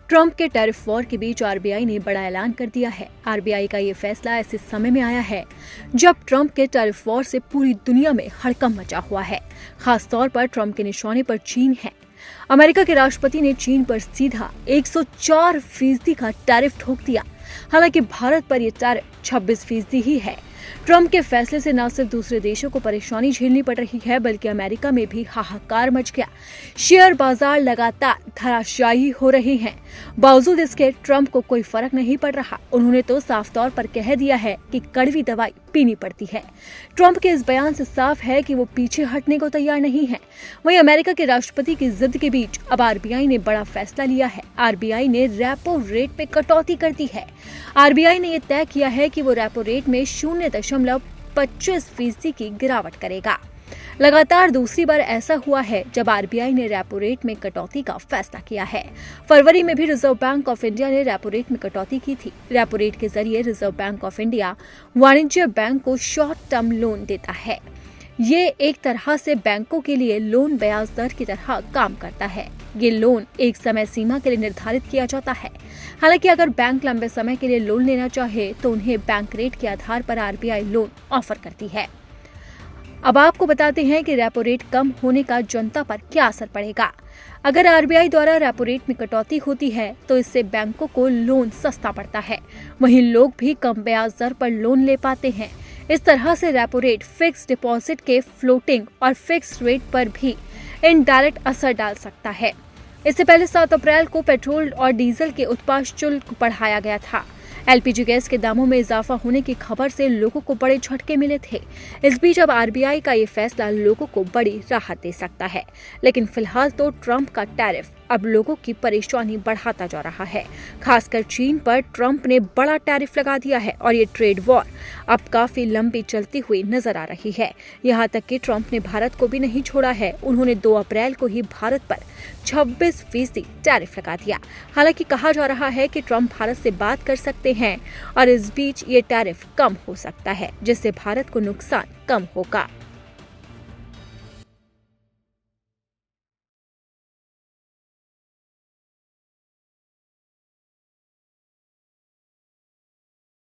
Trump के tariff war के बीच RBI ने बड़ा ऐलान कर दिया है। आरबीआई का ये फैसला ऐसे समय में आया है जब ट्रंप के टैरिफ वॉर से पूरी दुनिया में हड़कंप मचा हुआ है। खास तौर पर ट्रंप के निशाने पर चीन है। अमेरिका के राष्ट्रपति ने चीन पर सीधा 104% का टैरिफ ठोक दिया। हालांकि भारत पर यह टैरिफ 26% ही है। ट्रंप के फैसले से न सिर्फ दूसरे देशों को परेशानी झेलनी पड़ रही है, बल्कि अमेरिका में भी हाहाकार मच गया। शेयर बाजार लगातार धराशायी हो रहे हैं। बावजूद इसके ट्रंप को कोई फर्क नहीं पड़ रहा। उन्होंने तो साफ तौर पर कह दिया है कि कड़वी दवाई पीनी पड़ती है। ट्रंप के इस बयान से साफ है कि वो पीछे हटने को तैयार नहीं है। वहीं अमेरिका के राष्ट्रपति की जिद के बीच अब आरबीआई ने बड़ा फैसला लिया है। आरबीआई ने रेपो रेट पे कटौती कर दी है। आरबीआई ने यह तय किया है कि वो रेपो रेट में 0.25% की गिरावट करेगा। लगातार दूसरी बार ऐसा हुआ है जब आरबीआई ने रेपो रेट में कटौती का फैसला किया है। फरवरी में भी रिजर्व बैंक ऑफ इंडिया ने रेपो रेट में कटौती की थी। रेपो रेट के जरिए रिजर्व बैंक ऑफ इंडिया वाणिज्य बैंक को शॉर्ट टर्म लोन देता है। ये एक तरह से बैंकों के लिए लोन ब्याज दर की तरह काम करता है। ये लोन एक समय सीमा के लिए निर्धारित किया जाता है। हालांकि अगर बैंक लंबे समय के लिए लोन लेना चाहे तो उन्हें बैंक रेट के आधार पर आरबीआई लोन ऑफर करती है। अब आपको बताते हैं कि रेपो रेट कम होने का जनता पर क्या असर पड़ेगा। अगर आरबीआई द्वारा रेपो रेट में कटौती होती है तो इससे बैंकों को लोन सस्ता पड़ता है। वहीं लोग भी कम ब्याज दर पर लोन ले पाते हैं। इस तरह से रेपो रेट फिक्स डिपॉजिट के फ्लोटिंग और फिक्स रेट पर भी इनडायरेक्ट असर डाल सकता है। इससे पहले 7 अप्रैल को पेट्रोल और डीजल के उत्पाद शुल्क बढ़ाया गया था। एलपीजी गैस के दामों में इजाफा होने की खबर से लोगों को बड़े झटके मिले थे। इस बीच अब आरबीआई का ये फैसला लोगों को बड़ी राहत दे सकता है। लेकिन फिलहाल तो ट्रंप का टैरिफ अब लोगों की परेशानी बढ़ाता जा रहा है। खासकर चीन पर ट्रंप ने बड़ा टैरिफ लगा दिया है और ये ट्रेड वॉर अब काफी लंबी चलती हुई नजर आ रही है। यहाँ तक कि ट्रंप ने भारत को भी नहीं छोड़ा है। उन्होंने 2 अप्रैल को ही भारत पर 26% टैरिफ लगा दिया। हालांकि कहा जा रहा है कि ट्रंप भारत से बात कर सकते हैं और इस बीच ये टैरिफ कम हो सकता है, जिससे भारत को नुकसान कम होगा।